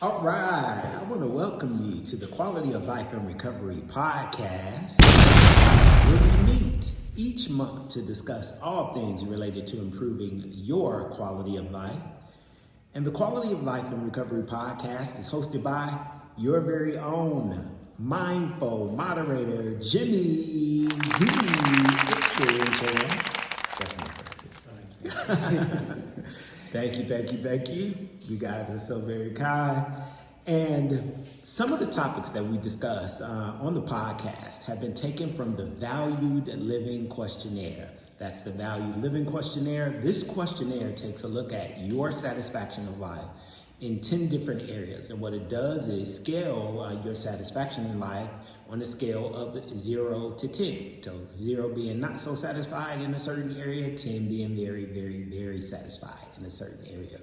All right, I want to welcome you to the Quality of Life and Recovery podcast, where we meet each month to discuss all things related to improving your quality of life. And the Quality of Life and Recovery podcast is hosted by your very own mindful moderator, Jimmy the Experiential. That's my first. Thank you. You guys are so very kind. And some of the topics that we discuss on the podcast have been taken from the Valued Living Questionnaire. That's the Valued Living Questionnaire. This questionnaire takes a look at your satisfaction of life in 10 different areas. And what it does is scale your satisfaction in life on a scale of 0 to 10. So 0 being not so satisfied in a certain area, 10 being very, very, very satisfied in a certain area.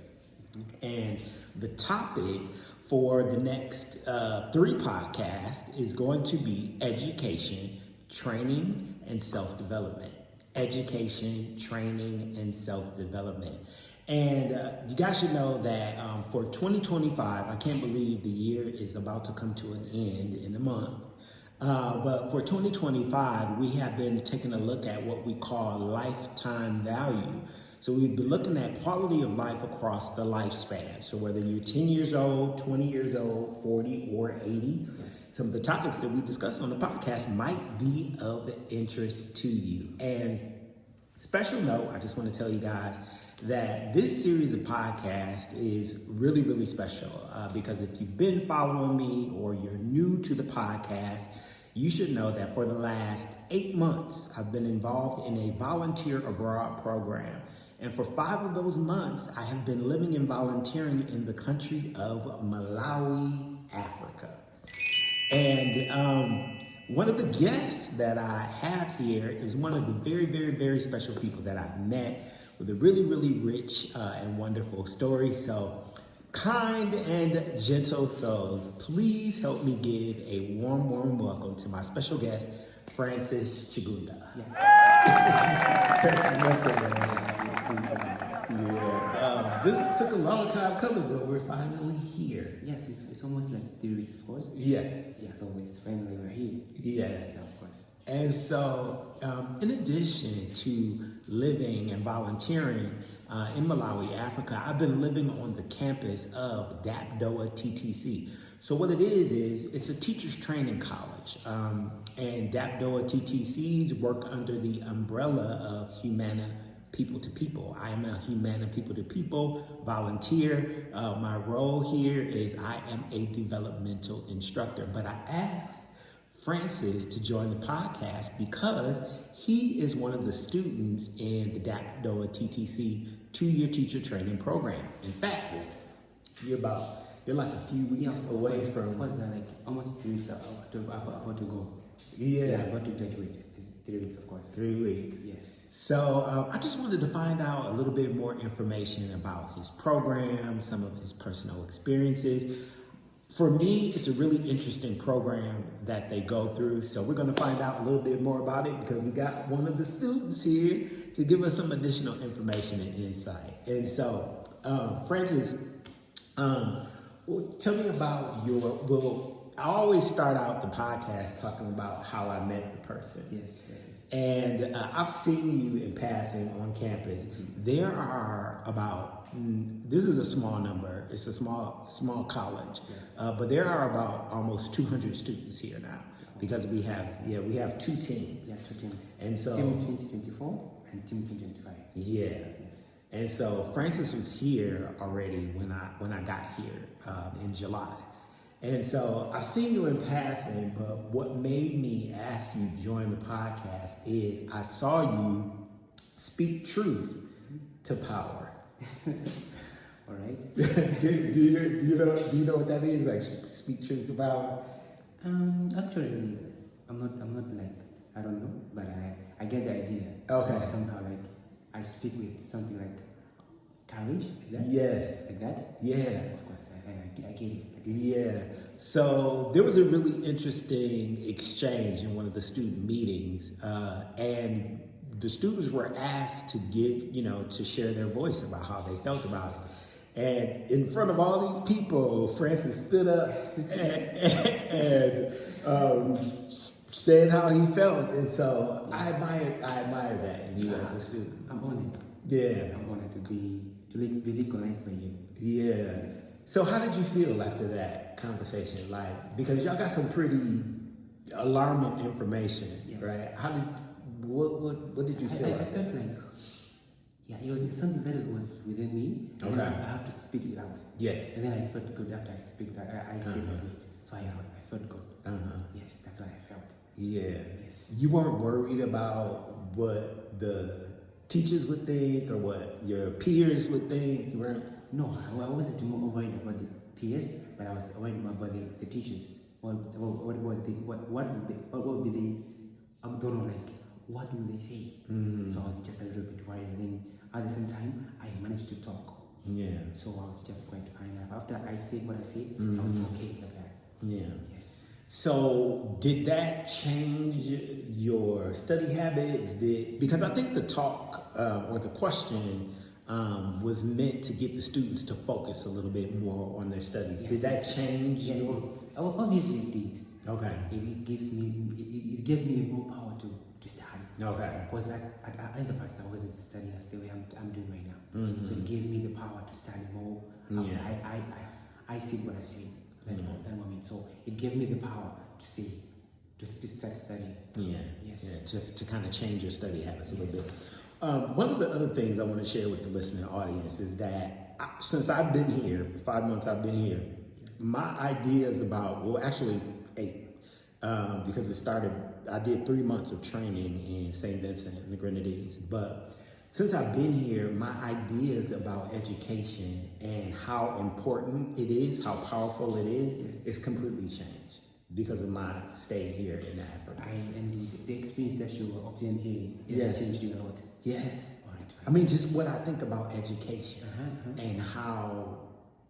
And the topic for the next 3 podcasts is going to be education, training, and self-development. Education, training, and self-development. And you guys should know that for 2025, I can't believe the year is about to come to an end in a month. But for 2025, we have been taking a look at what we call lifetime value. So we've been looking at quality of life across the lifespan. So whether you're 10 years old, 20 years old, 40, or 80, some of the topics that we discuss on the podcast might be of interest to you. And special note, I just want to tell you guys that this series of podcasts is really, really special because if you've been following me or you're new to the podcast, you should know that for the last 8 months, I've been involved in a volunteer abroad program. And for 5 of those months, I have been living and volunteering in the country of Malawi, Africa. And one of the guests that I have here is one of the very, very, very special people that I've met with a really, really rich and wonderful story. So kind and gentle souls, please help me give a warm, warm welcome to my special guest, Francis Chigunda. This took a long time coming, but we're finally here. Yes, it's almost like 3 weeks, of course. Yes. Yeah, so it's finally we're here. Yeah, of course. And so, in addition to living and volunteering in Malawi, Africa, I've been living on the campus of DAPDOA TTC. So what it is it's a teacher's training college. And DAPDOA TTCs work under the umbrella of Humana People to People. I am a Humana People to People volunteer. My role here is I am a developmental instructor, but I asked Francis to join the podcast because he is one of the students in the DAPDOA TTC 2-year teacher training program. In fact, you're like a few weeks away from. Of course, like almost 3 weeks about to go. Yeah, about to graduate. 3 weeks, of course. 3 weeks. Yes. So I just wanted to find out a little bit more information about his program, some of his personal experiences. For me, it's a really interesting program that they go through. So we're going to find out a little bit more about it because we got one of the students here to give us some additional information and insight. And so, Francis, tell me about I always start out the podcast talking about how I met the person. Yes. And I've seen you in passing on campus. There are about, this is a small number, it's a small college, but there are about almost 200 students here now because we have 2 teams. Yeah, 2 teams. And so Team 2024 and Team 2025. Yeah. Yes. And so Francis was here already when I got here in July. And so I've seen you in passing, but what made me ask you to join the podcast is I saw you speak truth to power. All right. do you know what that means? Like speak truth to power? Actually, I'm not like I don't know, but I get the idea. Okay. Somehow like I speak with something like courage, like that. Yes. Like that. Yeah. Of course, I get it. Yeah. So there was a really interesting exchange in one of the student meetings, and the students were asked to give, to share their voice about how they felt about it. And in front of all these people, Francis stood up and said how he felt. And so I admire that in you as a student. I'm honored. Yeah. I'm honored to be recognized by you. Yeah. Yes. So how did you feel after that conversation? Like, because y'all got some pretty alarming information, Yes. right? What did you feel I like? felt like, yeah, it was something that was within me. And Okay. then I have to speak it out. Yes. And then I felt good after I speak that. I said Uh-huh. it. So I felt good. Yes, that's what I felt. Yeah. Yes. You weren't worried about what the teachers would think or what your peers would think? You weren't? No, I wasn't more worried about the peers, but I was worried about the teachers. What would be the I don't know, like, what will they say? So I was just a little bit worried. And then at the same time, I managed to talk. Yeah. So I was just quite fine. After I said what I said, I was okay like that. Yeah. Yes. So did that change your study habits? Because I think the talk or the question was meant to get the students to focus a little bit more on their studies. Yes, Did that yes. change Yes, your? obviously it did. Okay. It gave me more power to study. Okay. Because in the past I wasn't studying as the way I'm doing right now. Mhm. So it gave me the power to study more. After Yeah. I said what I said that moment. So it gave me the power to say, to start studying. Yeah. Yes. Yeah. To kind of change your study habits a little bit. One of the other things I want to share with the listening audience is that since I've been here, 5 months I've been here, my ideas about, well, actually 8, because it started, I did 3 months of training in St. Vincent and the Grenadines. But since I've been here, my ideas about education and how important it is, how powerful it is completely changed because of my stay here in Africa. And the experience that you obtained here has changed you a lot. Yes. All right. I mean, just what I think about education and how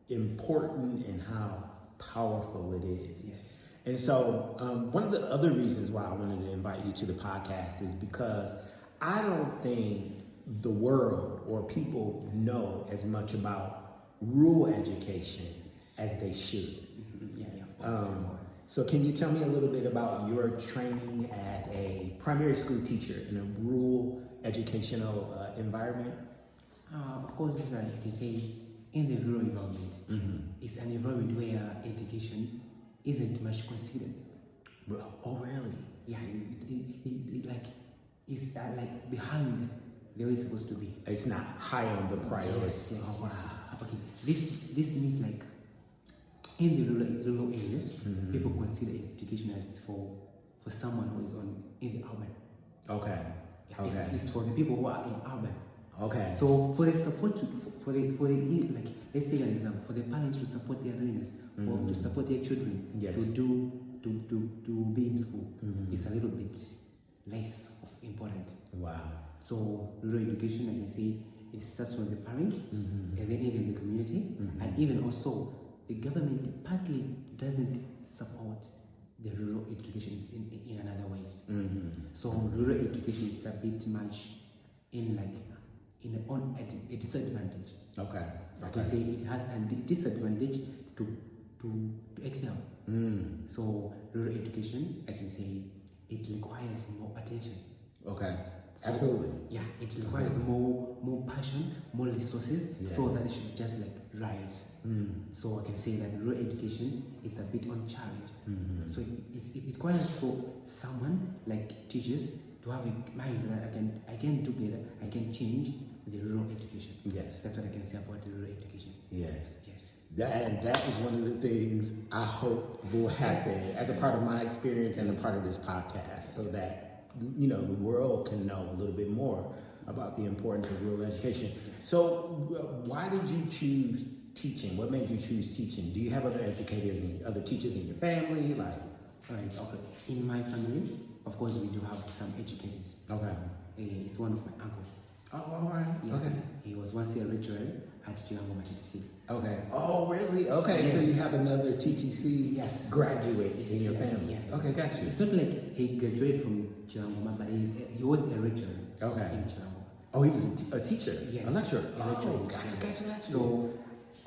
important and how powerful it is. Yes. And so one of the other reasons why I wanted to invite you to the podcast is because I don't think the world or people know as much about rural education as they should. Yeah, of course. So can you tell me a little bit about your training as a primary school teacher in a rural educational environment? Of course, you can say in the rural environment, it's an environment where education isn't much considered. Oh, really? Yeah, it's like behind the way it's supposed to be. It's not high on the priority. Yes. Oh, wow. Okay, this means like in the rural areas, people consider education as for someone who is in the urban. Okay. Yeah, Okay. it's for the people who are in urban. Okay. So for the support for the like, let's take an example, for the parents to support their learners, to support their children Yes. to be in school, it's a little bit less of important. Wow. So rural education, I can say, it starts from the parent, and then even the community, and even also the government partly doesn't support the rural education in another ways. So rural education is a bit much in a disadvantage. Okay. So I can say it has a disadvantage to excel. So rural education, I can say, it requires more attention. Okay. So, Absolutely. Yeah, it requires more passion, more resources, so that it should just like rise. So I can say that rural education is a bit on challenge. So it requires for someone like teachers to have a mind that I can do better, I can change the rural education. Yes. That's what I can say about the rural education. Yes. Yes. And that is one of the things I hope will happen as a part of my experience and a part of this podcast, so that the world can know a little bit more about the importance of rural education. So why did you choose teaching? What made you choose teaching? Do you have other educators and other teachers in your family? Like, Right, okay. In my family, of course, we do have some educators. okay. It's one of my uncles. Oh, all right. Yes, Okay. he was once a lecturer at Chichewa. Okay. Oh, really? Okay. So Yes. you have another TTC Yes. graduate in your Yeah, family. yeah. Okay, got you. It's not like he graduated from Chichewa, but he was a lecturer Okay. in Chichewa. Oh, he was a teacher, Yes. a lecturer. A lecturer. Oh, gotcha. So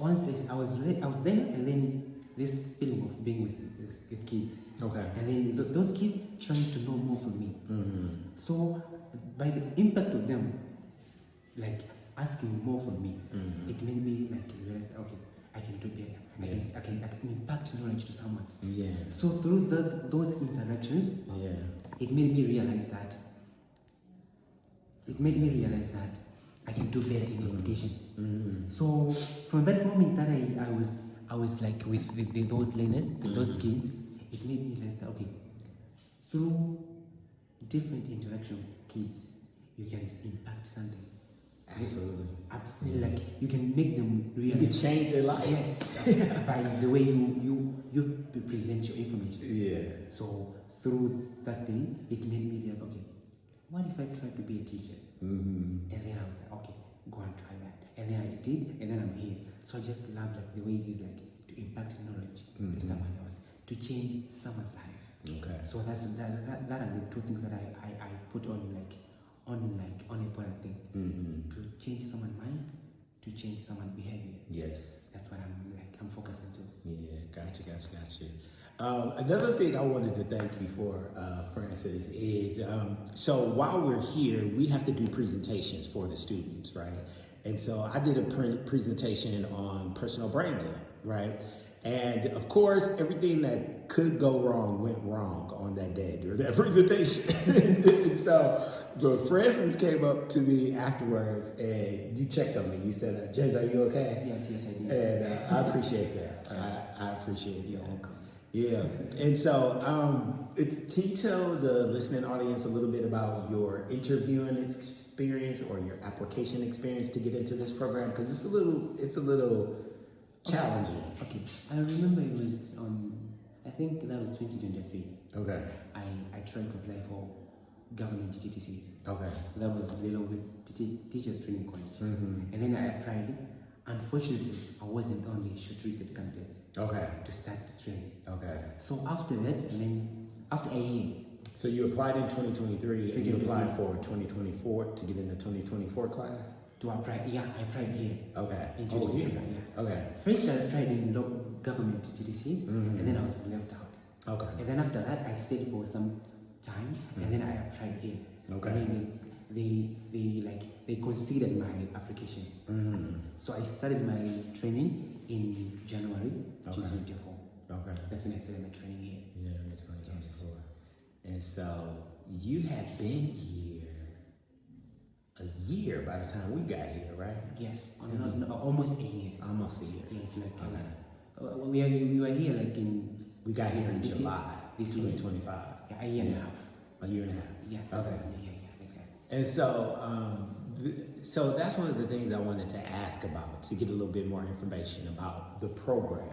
I was there, and then this feeling of being with kids. Okay. And then those kids trying to know more from me. Mm-hmm. So by the impact of them, like asking more from me, it made me like realize, okay, I can do better. I can impact knowledge to someone. Yeah. So through those interactions, it made me realize that I can do better in education. Mm-hmm. So from that moment that I was like with those learners, with those kids, it made me realize that, okay, through different interaction with kids, you can impact something. Absolutely. Like you can make them realize. You can change their life. Yes, by the way you present your information. Yeah. So through that thing, it made me like, okay, what if I try to be a teacher? Mm-hmm. And then I was like, okay, go and try that. And then I did, and then I'm here. So I just love like the way it is like to impact knowledge to someone else, to change someone's life. Okay. So that are the two things that I put on a important thing. Mm-hmm. To change someone's minds, to change someone's behavior. Yes. That's what I'm focusing to. Yeah, gotcha. Another thing I wanted to thank you for, Francis, is so while we're here, we have to do presentations for the students, right? And so I did a presentation on personal branding, right? And of course, everything that could go wrong went wrong on that day during that presentation. And so Francis came up to me afterwards and you checked on me. You said, James, are you okay? Yes, I did. And I appreciate that. I appreciate it. You're welcome. Yeah. And so can you tell the listening audience a little bit about your interviewing experience or your application experience to get into this program? Because it's a little challenging. Okay. I remember it was I think that was 2023. Okay. I tried to apply for government TTCs. Okay. That was Lilongwe Teachers Training College. Mm-hmm. And then I applied. Unfortunately, I wasn't on the shortlisted candidates. Okay. To start the training. Okay. So after that, and then after a year. So you applied in 2023 and you applied for 2024 to get in the 2024 class? To apply, yeah, I applied here. Okay. In Oh, here. Yeah. Okay. First, I tried in government TTCs, and then I was left out. Okay. And then after that, I stayed for some time, and then I applied here. Okay. And then they considered my application. So I started my training in January 2024. Okay. That's when I started my training here. Yeah, in 2024. And so you had been here a year by the time we got here, right? Yes, almost a year. Almost a year. Yes, like okay. we were here like we got here in this July this year. 2025. Yeah, a year and a half. A year and a half. Yes. Okay. Yeah, like that. And so that's one of the things I wanted to ask about, to get a little bit more information about the program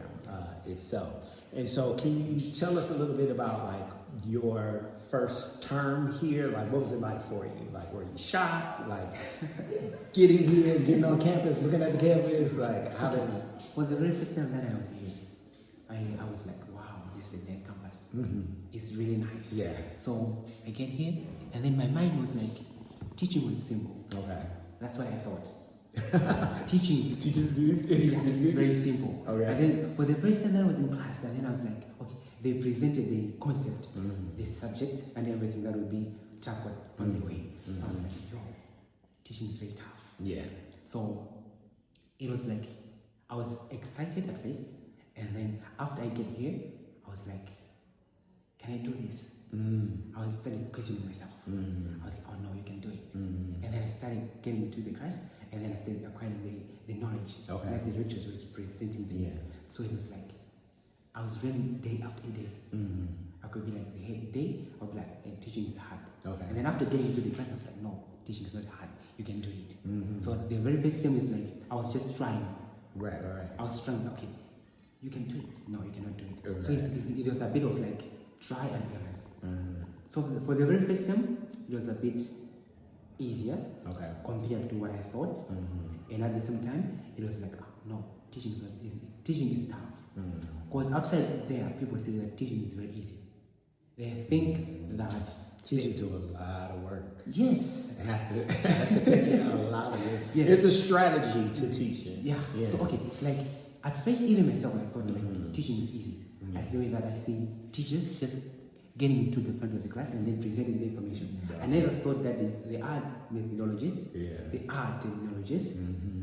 itself. And so can you tell us a little bit about like your first term here? Like what was it like for you? Like were you shocked? Like getting here, getting on campus, looking at the campus, like how did you? Well, the very first time that I was here, I was like, wow, this is a nice campus. It's really nice. Yeah. So I get here, and then my mind was like, teaching was simple. Okay. That's what I thought. Teaching. Teachers do this? Yeah, it's very simple. Okay. And then for the first time that I was in class, and then I was like, okay, they presented the concept, the subject, and everything that would be tackled on the way. So I was like, yo, teaching is very tough. Yeah. So it was like, I was excited at first, and then after I get here, I was like, can I do this? I was starting questioning myself. I was like, oh no, you can do it. And then I started getting into the class, and then I started acquiring the knowledge that the lectures was presenting to me. So it was like, I was learning day after day. I could be like, the head day, I would be like, teaching is hard. And then after getting into the class, I was like, no, teaching is not hard. You can do it. So the very first time was like, I was just trying. Right. I was trying, okay, you can do it. No, you cannot do it. Right. So it was a bit of like, try and errors. So for the very first time, it was a bit easier compared to what I thought. And at the same time, it was like, oh, no, teaching is not easy. Teaching is tough. Because outside there, people say that teaching is very easy. They think that Teachers do a lot of work. Yes. They have to take in a lot of work. Yes. It's a strategy to teaching. Yeah. So okay, like at first, even myself, I thought like teaching is easy. As the way that I see teachers just getting into the front of the class and then presenting the information. I never thought that there are methodologies, there are technologies.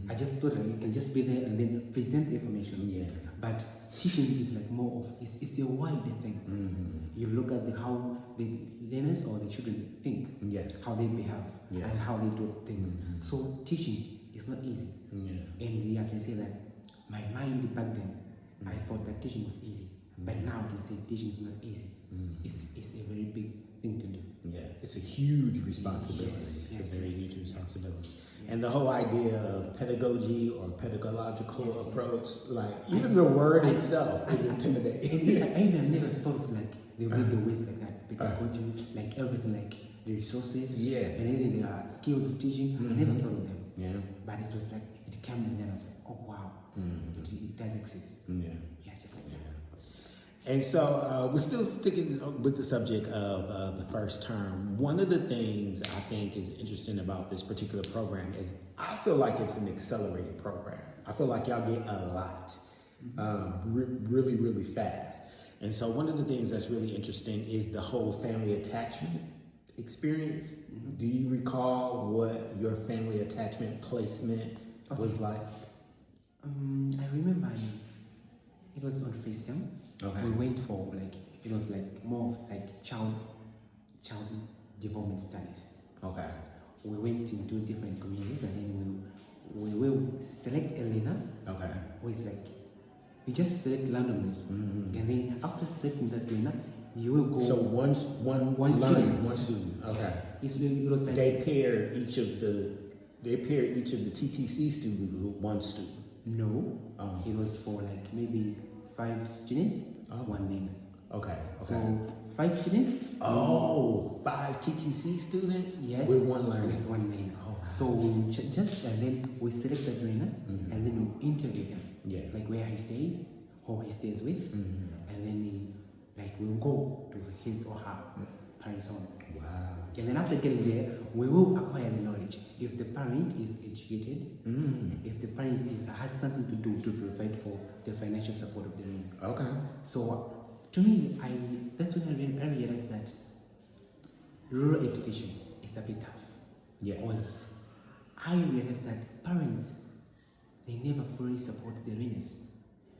I just thought that you can just be there and then present the information. Yeah. But teaching is like more of, it's a wider thing. You look at how the learners or the children think, how they behave, and how they do things. So teaching is not easy. And I can say that my mind back then, I thought that teaching was easy. But now I can say teaching is not easy. It's a very big thing to do. Yeah, it's a huge responsibility. It's a very huge responsibility. And the whole idea of pedagogy or pedagogical approach, like even the word itself is intimidating. I even never thought of like they would do the ways like that. Pedagogy, like everything, like the resources, and everything, there are skills of teaching. I never thought of them. But it was like it came and then I was like, oh wow, it does exist. Just like that. And so we're still sticking with the subject of the first term. One of the things I think is interesting about this particular program is I feel like it's an accelerated program. I feel like y'all get a lot really, really fast. And so one of the things that's really interesting is the whole family attachment experience. Do you recall what your family attachment placement was like? I remember it was on FaceTime. We went for like, it was like more of like child development studies. We went into different communities and then we will select a leader. Who is like, we just select randomly. And then after selecting that leader, you will go. So one student. It was like they pair each of the TTC students with one student. No, it was for like maybe 5 students, one learner. So 5 students. 5 TTC students. Yes. With one learner. With one learner. So we just and then we select the learner and then we interview him. Like where he stays, who he stays with, and then we'll go to his or her parents' home. And then after getting there, we will acquire the knowledge. If the parent is educated, if the parent has something to do to provide for the financial support of the learner. So to me, that's when I realized that rural education is a bit tough. Because I realized that parents, they never fully support their learners.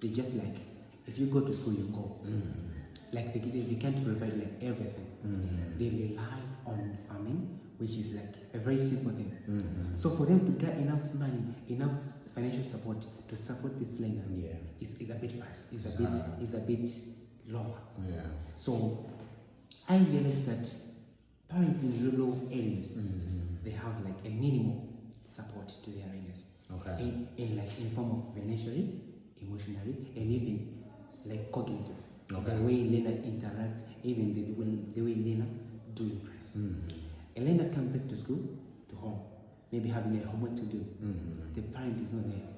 They just like, if you go to school, you go. Like they can't provide like everything. They rely on farming, which is like a very simple thing. So for them to get enough money, enough financial support to support this learner, is a bit fast. Is a bit lower. So I realized that parents in rural areas, they have like a minimum support to their learners. In form of financially, emotionally, and even like cognitive. The way learner interacts, even the way learner do impress. A learner comes back to school, to home, maybe having a homework to do. The parent is not there.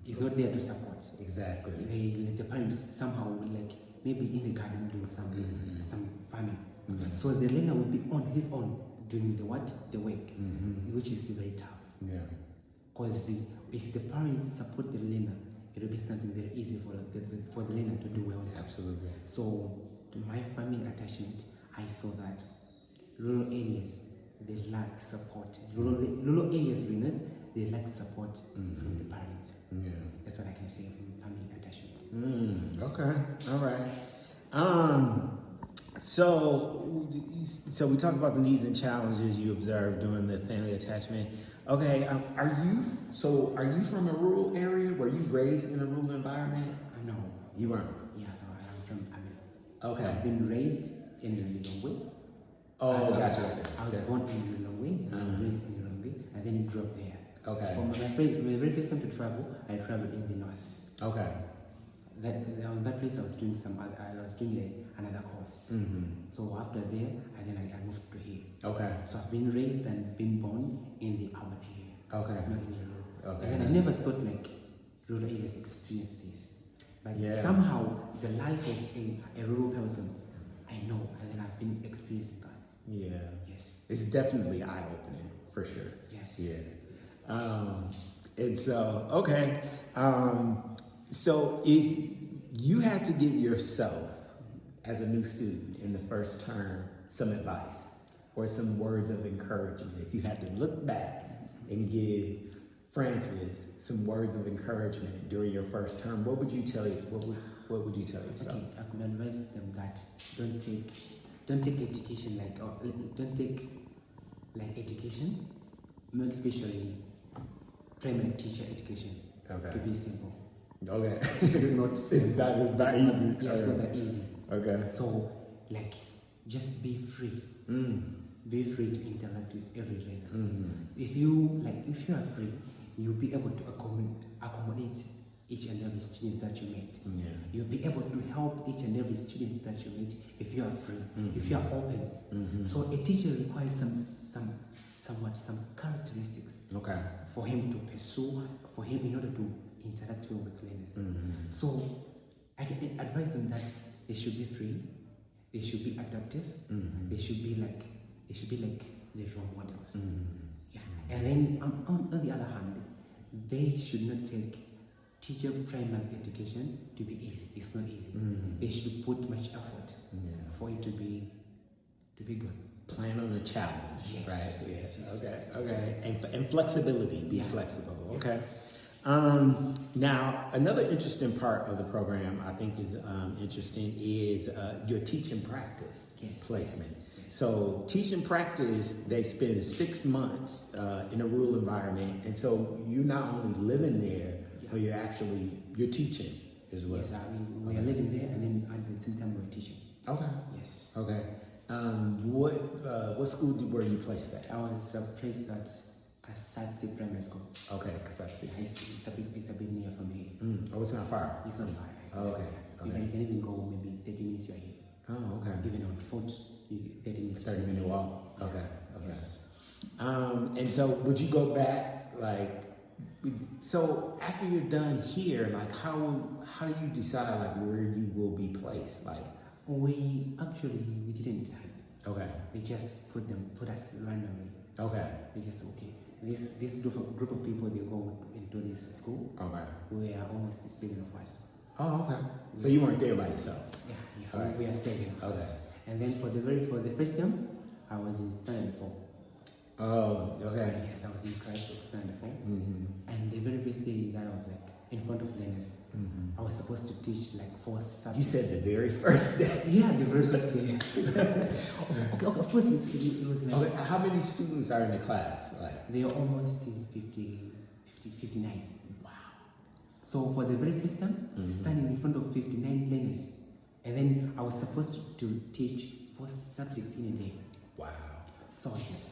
Is not there to support. The parent somehow like maybe in the garden doing some farming. So the learner will be on his own doing the work, which is very tough. Because if the parents support the learner, it will be something very easy for the learner to do well. So to my family attachment, I saw that rural areas, they lack support. Rural areas learners, they lack support from the parents. That's what I can say from family attachment. All right. So we talked about the needs and challenges you observed during the family attachment. Okay, are you from a rural area? Were you raised in a rural environment? No. You weren't? Yeah, so I'm from I've been raised in Lilongwe. Gotcha. I was born in Lilongwe, I was raised in Lilongwe, and then grew up there. From my very first time to travel, I traveled in the north. On that place I was doing another course. So after there, I moved to here. So I've been raised and been born in the urban area. Not in the rural. And then I never thought like rural areas experience this. But somehow the life of a rural person I know, and then I've been experiencing that. Yeah. Yes. It's definitely eye-opening, for sure. Yes. Yeah. And so, okay. So if you had to give yourself, as a new student in the first term, some advice or some words of encouragement, if you had to look back and give Francis some words of encouragement during your first term, what would you tell you? What would you tell yourself? Okay, I could advise them that don't take education don't take like education, more especially primary teacher education, to be simple. Okay. It's not It's simple. not easy. Yeah, it's not that easy. Okay. So, like, just be free. Be free to interact with every learner. If you are free, you'll be able to accommodate each and every student that you meet. Yeah. You'll be able to help each and every student that you meet if you are free, if you are open. So a teacher requires some characteristics for him to pursue, for him in order to interact well with learners. So I can advise them that they should be free, they should be adaptive, they should be like the role models. Yeah. And then on the other hand, they should not take teacher primary education to be easy. It's not easy. They should put much effort for it to be good. Plan on a challenge, Yes. right? Yes. Okay. And flexibility. Be flexible. Okay. Now, another interesting part of the program I think is interesting is your teaching practice placement. So teaching practice, they spend 6 months in a rural environment, and so you're not only living there, but you're teaching as well. Yes, we are living there, and then at the same time we're teaching. Okay. Yes. Okay. What school were you placed at? I was placed at Kasatsi Primary School. Okay, Kasatsi. It's a bit near from here. Oh, it's not far. It's not far. Oh, okay. You can even go maybe 30 minutes you are here. Oh, okay. Even on foot, 30 minutes. 30-minute walk. Okay. Yes. And so would you go back, so after you're done here, how do you decide where you will be placed? We didn't decide. Okay. We just put us randomly. Okay. We just this group of people, they go into this school. Okay. We are almost 7 of us. Oh, okay. So you weren't there by yourself? Yeah. Right. We are 7 of us. Okay. And then for the first time, I was in standard 4. Oh, okay. Yes, I was in class of standard 4. And the very first day that I was in front of learners, I was supposed to teach 4 subjects. You said the very first day? Yeah, the very first day. Of course, it was okay. How many students are in the class? They are almost 59. Wow. So for the very first time, standing in front of 59 learners, and then I was supposed to teach 4 subjects in a day. Wow. So I was like,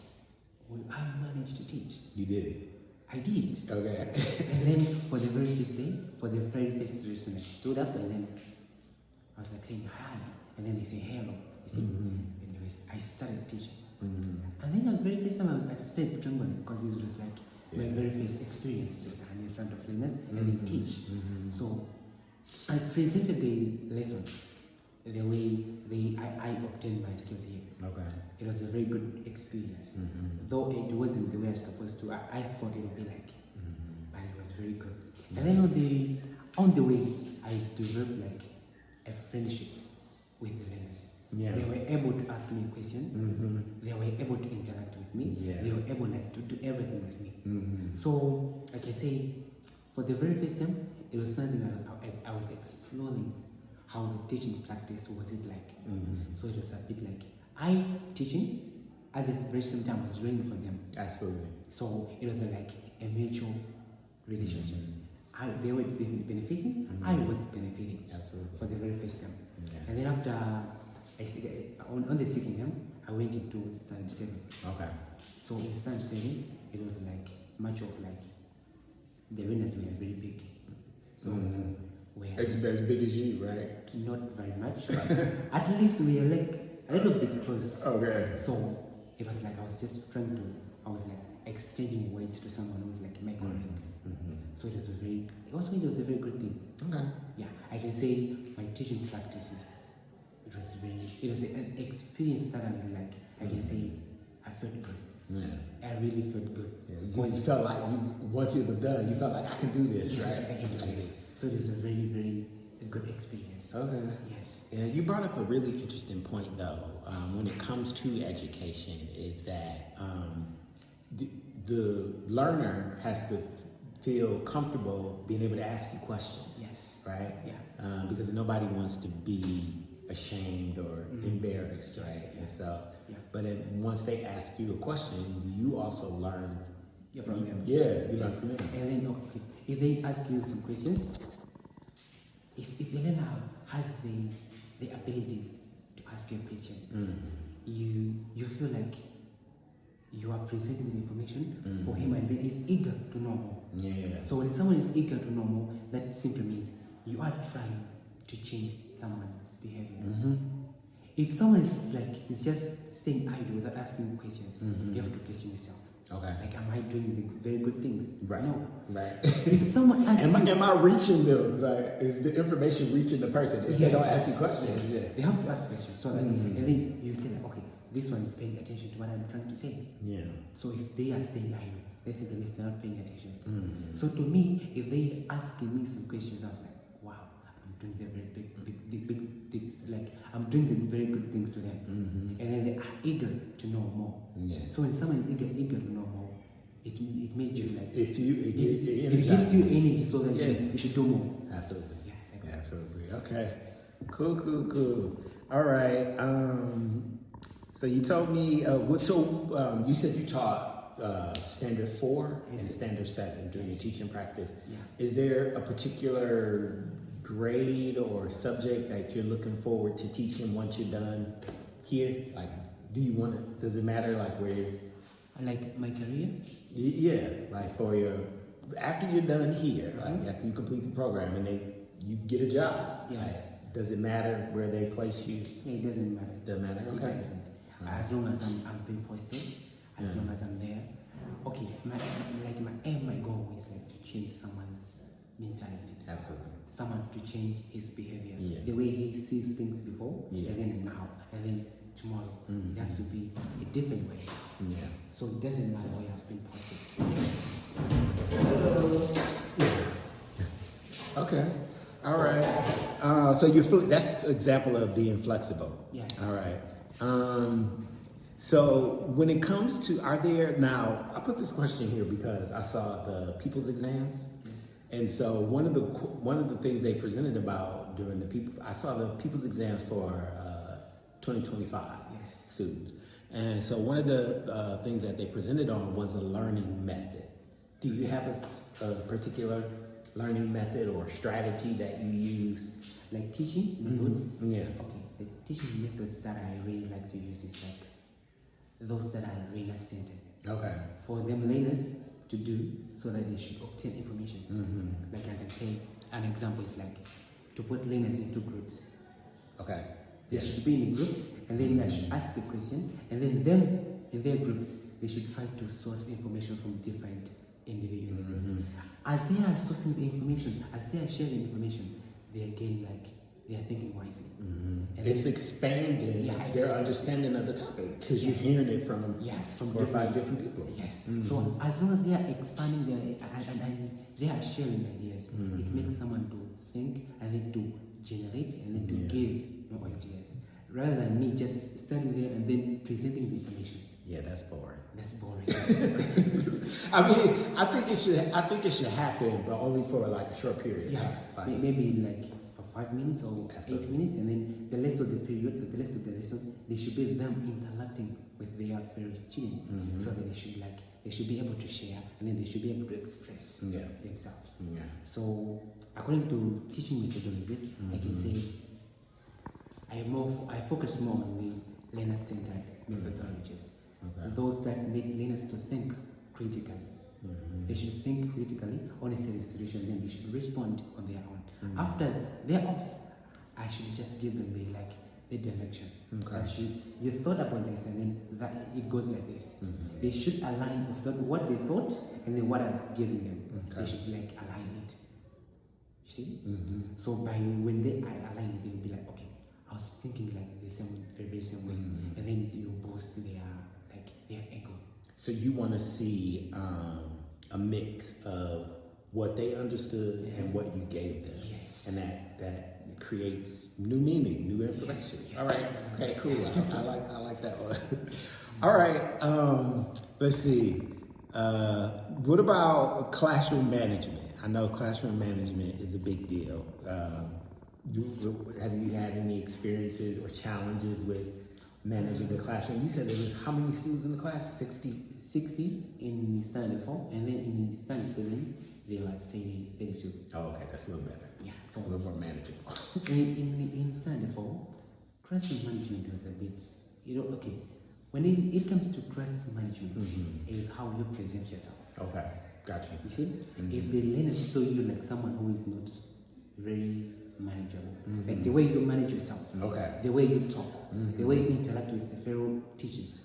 will I manage to teach? You did. I did. Okay. And then for the very first day, for the very first lesson, I stood up and then I was saying hi. And then they say hello. Anyways, I started teaching. And then the very first time I stayed trembling because it was my very first experience to stand in front of learners and then teach. So I presented the lesson the way I obtained my skills here. Okay. It was a very good experience. Though it wasn't the way I was supposed to, I thought it would be but it was very good. And then on the way, I developed a friendship with the learners. Yeah. They were able to ask me questions. They were able to interact with me. Yeah. They were able to do everything with me. So I can say, for the very first time, it was something I was exploring how the teaching practice was it like. So it was a bit I teaching, at the very same time I was doing for them. Absolutely. So it was a mutual relationship. They were benefiting, I was benefiting. Absolutely. For the very first time. Yeah. And then after on the second time, I went into standard 7. Okay. So in standard 7, it was much of the learners were very big. So as big as you, right? not very much, but at least we are a little bit close. Okay. So it was I was just I was exchanging words to someone who was my colleagues. So it was a very good thing. Okay. Yeah, I can say my teaching practices, it it was an experience that I really like. I can say I felt good. Yeah. I really felt good. Yeah. You felt like once it was done, you felt like I can do this, yes, right? I can do this. So it was a very, very good experience. Okay. Yes. Yeah, you brought up a really interesting point though. When it comes to education, is that the learner has to feel comfortable being able to ask you questions. Yes. Right? Yeah. Because nobody wants to be ashamed or embarrassed, right? And so, but once they ask you a question, you also learn from them. Yeah, you learn from them. And then, okay, if they ask you some questions, if the learner has the ability to ask you a question, you feel like you are presenting the information for him, and then he's eager to know more. Yeah. So when someone is eager to know more, that simply means you are trying to change someone's behavior. If someone is just staying idle without asking questions, you have to question yourself. Okay. Like, am I doing the very good things? Right. No. Right. If someone asks am I reaching them? Like, is the information reaching the person? If they don't ask you questions, they have to ask questions. So that, and then you say like, okay, this one is paying attention to what I'm trying to say. Yeah. So if they are staying idle, they say that they're not paying attention. So to me, if they asking me some questions, I was like, wow, I'm doing the very big, like I'm doing the very good things to them, and then they are eager to know more. Yeah. So when someone is eager to know more, it makes you like it gives you energy so that you should do more. Absolutely. Yeah. Absolutely. Okay. Cool. All right. So you told me. You said you taught standard 4 and standard 7 during your teaching practice. Yeah. Is there a particular grade or subject that you're looking forward to teaching once you're done here? Like, does it matter like where you're... Like my career? Yeah, like after you're done here, like after you complete the program and you get a job. Yes. Like, does it matter where they place you? Yeah, it doesn't matter. Doesn't matter? Okay. It doesn't. As long as I'm being posted, as long as I'm there. Okay, my aim, my goal is like to change someone's mentality. Absolutely. Someone to change his behavior. Yeah. The way he sees things before, yeah. and then now, and then tomorrow. It has to be a different way. Yeah. So it doesn't matter where I've been posted. Okay. All right. So that's an example of being flexible. Yes. All right. So when it comes to, I put this question here because I saw the people's exams. Yes. And so one of the things they presented about during I saw the people's exams for 2025 students. And so one of the things that they presented on was a learning method. Do you have a particular learning method or strategy that you use? Like teaching methods? Yeah. Okay. The teaching methods that I really like to use is like those that are learner-centered. Okay. For them learners to do so that they should obtain information. Like I can say, an example is like to put learners into groups. Okay. They should be in groups, and then I should ask the question, and then them in their groups, they should try to source information from different individuals. As they are sourcing the information, as they are sharing information, they are getting they are thinking wisely. And it's expanding their understanding of the topic because you're hearing it from 4 or 5 different people. Yes. So as long as they are expanding and they are sharing ideas, it makes someone to think and then to generate and then to give more ideas, rather than me just standing there and then presenting the information. Yeah, that's boring. That's boring. I mean, I think it should happen, but only for like a short period of time. Maybe like for 5 minutes or 8 minutes, and then the rest of the period, the rest of the lesson, they should be them interacting with their fellow students, so that they should be able to share, and then they should be able to express themselves. Yeah. So according to teaching methodologies, I can say I focus more on the learner-centered methodologies. Those that make learners to think critically. They should think critically on a certain situation, then they should respond on their own. After they're off, I should just give them the direction. That you thought about this, and then that it goes like this. They should align with what they thought and then what I've given them. They should align it. You see? So when I align it, they'll be like, okay, I was thinking like very same way, and then you boost their ego. So you want to see a mix of what they understood and what you gave them. Yes. And that creates new meaning, new information. Yes. All right. Okay, cool. I like that one. All right. Let's see. What about classroom management? I know classroom management is a big deal. Have you had any experiences or challenges with managing the classroom? You said there was how many students in the class? 60 in standard 4, and then in standard 7 they were 32. Oh, okay, that's a little better. Yeah, So a little more manageable. in standard 4, classroom management was a bit, okay. When it comes to class management, it is how you present yourself. Okay, gotcha. You see, if the learners saw you like someone who is not very manageable, like the way you manage yourself, Okay. the way you talk, the way you interact with the fellow teachers,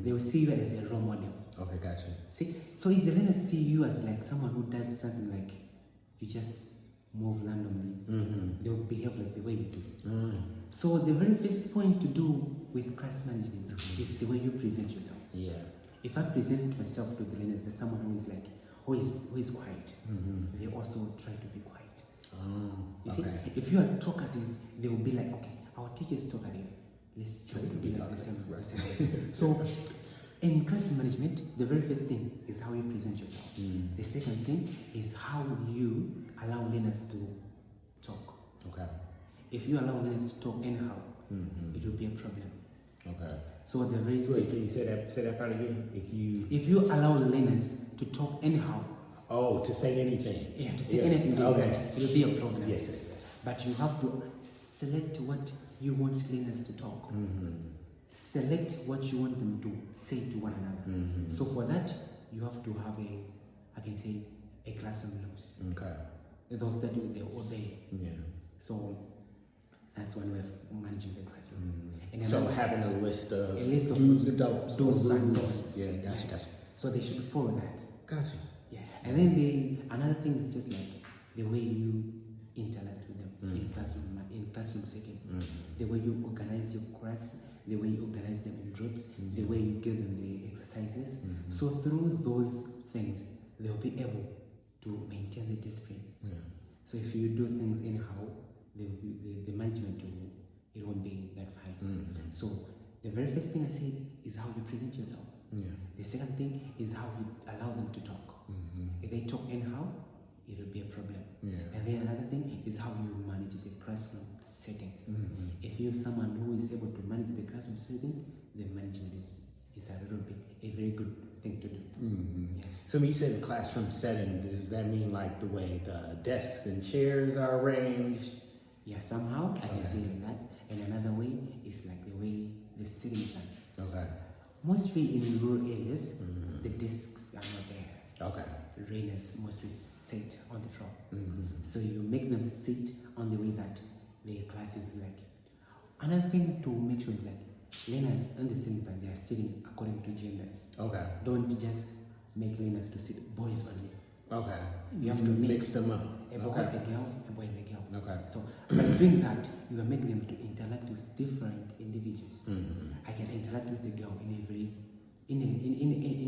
they will see you as a role model. Okay, gotcha. See, so if the learners see you as like someone who does something like you just move randomly, they will behave like the way you do. So the very first point to do with class management is the way you present yourself. Yeah. If I present myself to the learners as someone who is quiet, they also try to be quiet. You see, if you are talkative, they will be like, okay, our teacher is talkative. Let's try to be like the same way. So, in class management, the very first thing is how you present yourself. The second thing is how you allow learners to talk. Okay. If you allow learners to talk anyhow, it will be a problem. Okay. So the very Wait, can you say that part again? if you allow learners to talk anyhow, to say anything. yeah, to say anything, they want, it will be a problem. Yes. But you have to select what you want learners to talk. Select what you want them to say to one another. So for that, you have to have a classroom rules. Okay. Those that they obey. Yeah. So that's one way of managing the classroom. And So having a list of do's and don'ts. do's and don'ts. Yeah, gotcha, Yes. gotcha. So they should follow that. Gotcha. Yeah. And then another thing is just like the way you interact with them in classroom setting. The way you organize your class, the way you organize them in groups, the way you give them the exercises. So through those things, they'll be able to maintain the discipline. Yeah. So if you do things anyhow, the management it won't be that fine. So the very first thing I said is how you present yourself. Yeah. The second thing is how you allow them to talk. If they talk anyhow, it will be a problem. Yeah. And then another thing is how you manage the classroom setting. If you're someone who is able to manage the classroom setting, the management is a very good thing to do. Yes. So when you say the classroom setting, does that mean like the way the desks and chairs are arranged? Yeah, somehow I can say like that. And another way is like the way the sitting plan. Okay. Mostly in rural areas, the desks are not there. Okay. Learners mostly sit on the floor. So you make them sit on the way that the class is like. Another thing to make sure is like learners on the sitting plan, they are sitting according to gender. Okay. Don't just make learners to sit boys only. Okay. You have to mix them up. A boy and a girl, a boy and a girl. Okay. So by doing that, you are making them to interact with different individuals. I can interact with the girl in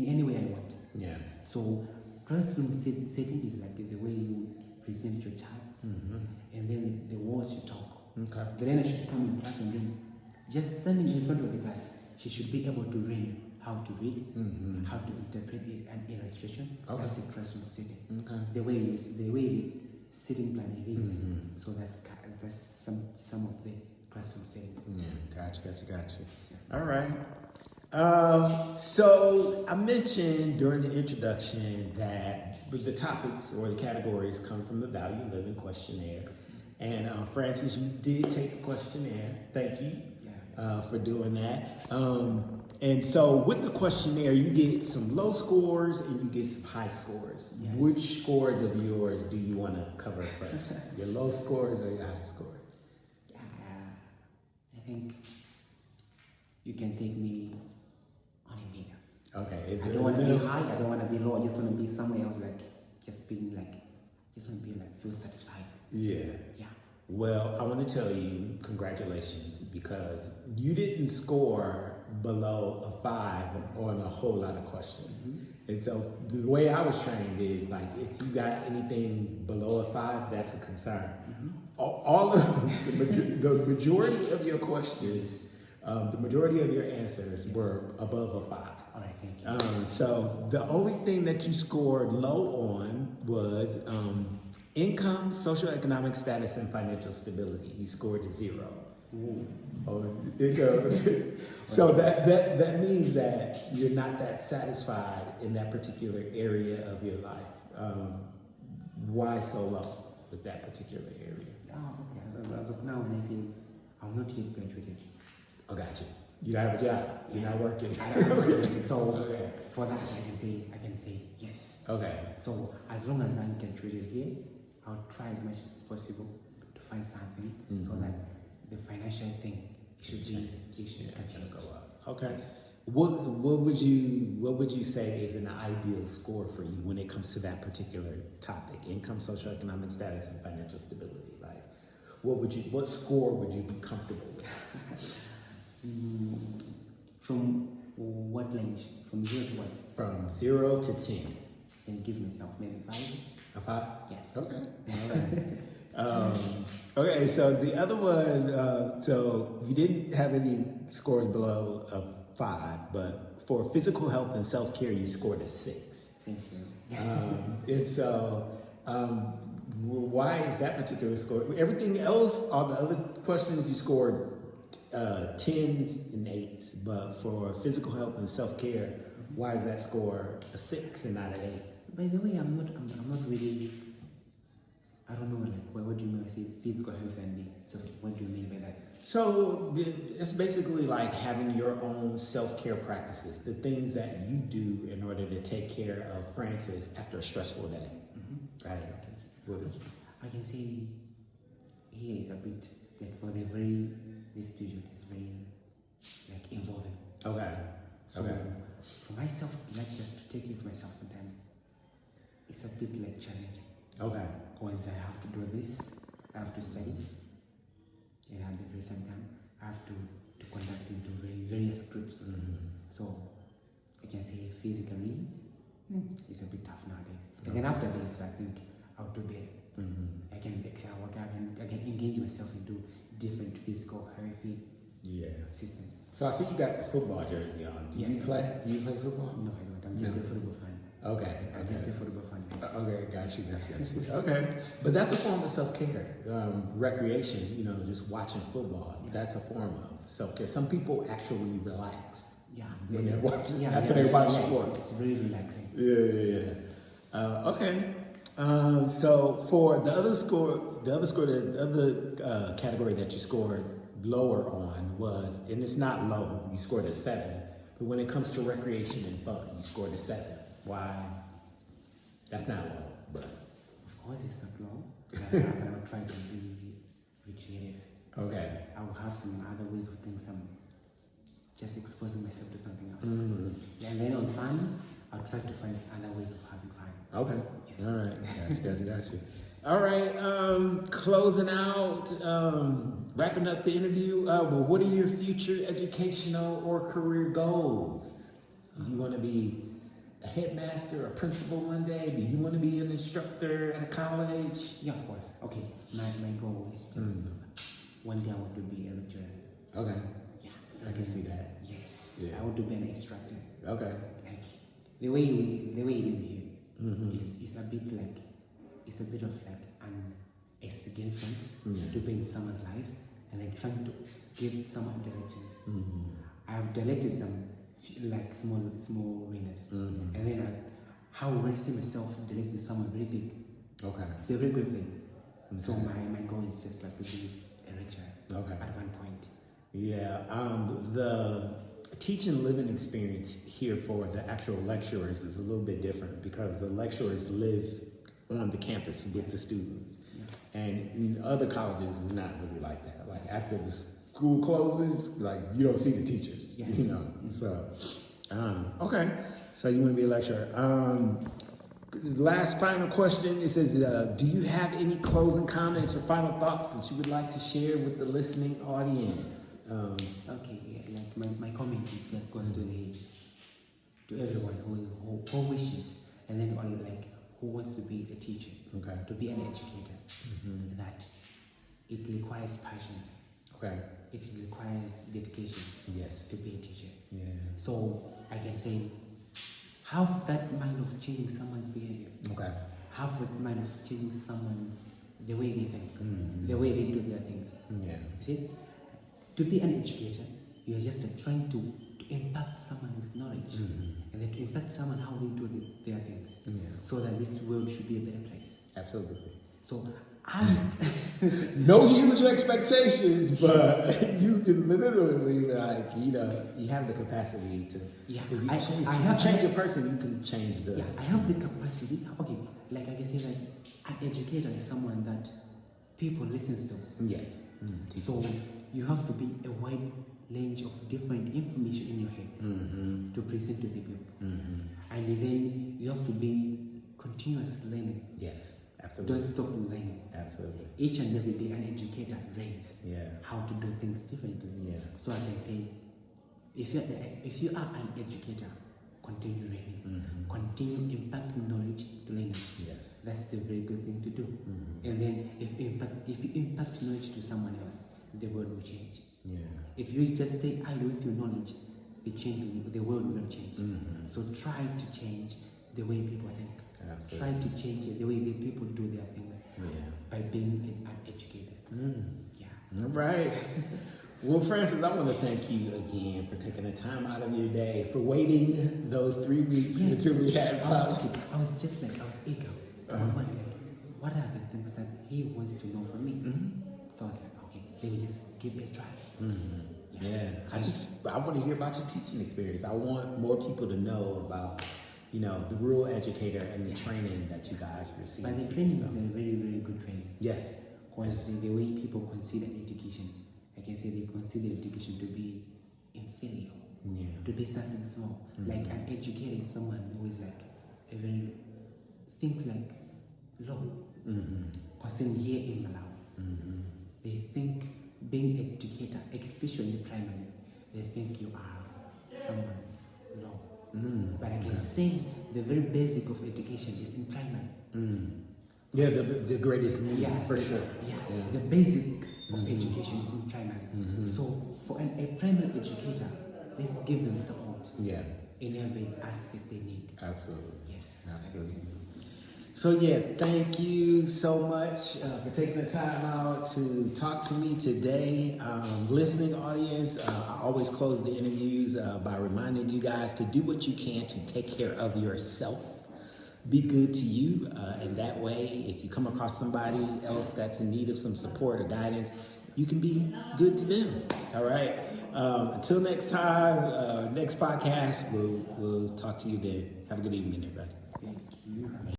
any way I want. Yeah. So classroom setting is like the way you present your charts, and then the words you talk. Okay. The learner should come in class and then just standing in front of the class, she should be able to learn how to read, how to interpret an illustration. Okay. That's a classroom setting. Okay. The way the sitting plan it is. So that's some of the classroom setting. Yeah. Gotcha. All right. So I mentioned during the introduction that the topics or the categories come from the Value Living Questionnaire. And Francis, you did take the questionnaire. Thank you for doing that. And so with the questionnaire, you get some low scores and you get some high scores. Yes. Which scores of yours do you want to cover first? Your low scores or your high scores? I think you can take me on a medium. Okay. I don't want to be high, I don't want to be low. I just want to be somewhere else, like just want to be like feel satisfied. Yeah. Yeah. Well, I want to tell you congratulations because you didn't score below a 5 on a whole lot of questions. And so the way I was trained is like if you got anything below a 5, that's a concern. All of the majority of your questions, the majority of your answers were above a 5. All right, thank you. So the only thing that you scored low on was income, socioeconomic status, and financial stability. You scored a 0. Ooh. Oh, it goes. So that means that you're not that satisfied in that particular area of your life. Why so low with that particular area? Oh, okay. As of now, when I say I'm not yet graduated. Oh, gotcha. You don't have a job. You're not working. Okay. So Okay. for that, I can say yes. Okay. So as long as I'm graduated here, I'll try as much as possible to find something so that the financial thing should continue go up. Okay. What would you say is an ideal score for you when it comes to that particular topic? Income, socioeconomic status, and financial stability. Like, what score would you be comfortable with? From what range? From 0 to what? From 0 to 10. Can you give myself maybe 5? A 5? Yes. Okay. All right. Okay, so the other one, so you didn't have any scores below a 5, but for physical health and self-care, you scored a 6. Thank you. And so, why is that particular score? Everything else, all the other questions, you scored 10s and 8s, but for physical health and self-care, why is that score a 6 and not an 8? By the way, I'm not really. I don't know, like, what do you mean when I say physical health and self? What do you mean by that? So it's basically like having your own self-care practices, the things that you do in order to take care of Francis after a stressful day. Right. I can say here is a bit like this period is very like involving. Okay. So for myself, not just to take care of myself sometimes, it's a bit like challenging. Okay. Because I have to do this, I have to study, and at the very same time, I have to conduct into various groups. So I can say physically, it's a bit tough nowadays. And then after this, I think I'll do better. I can I can engage myself into different physical healthy systems. So I see you got the football jersey on. Do you play football? No, I don't. I'm just a football fan. Okay. I'm just a football fan. Okay, got you. Okay. But that's a form of self-care. Recreation, just watching football. That's a form of self-care. Some people actually relax when they're watching, after they watch sports. It's really relaxing. Yeah. Okay. So for the other category that you scored lower on was, and it's not low, you scored a 7, but when it comes to recreation and fun, you scored a 7. Why? That's not low, but of course it's not low. I will try to be creative. Okay. I will have some other ways of doing some, just exposing myself to something else. And then on fun, I'll try to find other ways of having fun. Okay. Yes. All right. Got you. All right. Closing out, wrapping up the interview. Well, what are your future educational or career goals? Do you want to be a headmaster, a principal one day? Do you want to be an instructor at a college? Yeah, of course. Okay. My goal is just one day I want to be a lecturer. Okay. Yeah. I can see that. Yes. Yeah. I want to be an instructor. Okay. Like the way it is here. It's a bit of like an experiment to be in someone's life and then trying to give someone directions. I have directed some like small winners, and then how will I see myself directing someone very big? Okay. It's a very good thing. So my goal is just like to be a lecturer. Okay. At one point. Yeah. The teaching living experience here for the actual lecturers is a little bit different because the lecturers live on the campus with the students. And in other colleges, it's not really like that. Like after the school closes, like you don't see the teachers, Yes. So, okay. So you want to be a lecturer. Last final question. It says, do you have any closing comments or final thoughts that you would like to share with the listening audience? Okay, yeah, like my comment is just goes to everyone who wishes, and then on like who wants to be a teacher, Okay. to be an educator. That it requires passion. Okay. It requires dedication. Yes. To be a teacher. Yeah. So I can say, have that mind of changing someone's behavior. Okay. Have that mind of changing someone's the way they think, the way they do their things. Yeah. You see, to be an educator, you are just trying to impact someone with knowledge, and then to impact someone how they do their things, so that this world should be a better place. Absolutely. So I'm No huge expectations, but you can literally, like, you know, you have the capacity to. Yeah, If you I change, change a person, you can change the. yeah, I have the capacity. Okay, like I can say that an educator is someone that people listens to. Yes. So you have to be a wide range of different information in your head to present to the people, and then you have to be continuous learning. Yes. Absolutely. Don't stop learning. Absolutely. Each and every day, an educator learns how to do things differently. Yeah. So I can say, if you are an educator, continue learning, continue impacting knowledge to learners. Yes. That's the very good thing to do. And then if you impact knowledge to someone else, the world will change. Yeah. If you just stay idle with your knowledge, the world will not change. So try to change the way people think. Absolutely. Try to change the way that people do their things by being an educator. Yeah. All right. Well, Francis, I want to thank you again for taking the time out of your day, for waiting those 3 weeks until we had I was eager. I wanted, what are the things that he wants to know from me? So I was like, okay, let me just give it a try. Yeah. I want to hear about your teaching experience. I want more people to know about, you know, the rural educator and the training that you guys receive. But the training is a very, very good training. Yes. Because the way people consider education, I can say they consider education to be inferior, to be something small. Like an educator is someone who is like a very things like law. Because here in Malawi, they think being an educator, especially primary, they think you are someone low. But I can say the very basic of education is in primary. Yeah, the greatest need, for sure. Yeah, the basic of education is in primary. So for a primary educator, let's give them support in every aspect they need. Absolutely. Yes, absolutely. So thank you so much for taking the time out to talk to me today. Listening audience, I always close the interviews by reminding you guys to do what you can to take care of yourself. Be good to you, and that way, if you come across somebody else that's in need of some support or guidance, you can be good to them. All right. Until next time, next podcast, we'll talk to you then. Have a good evening, everybody. Thank you.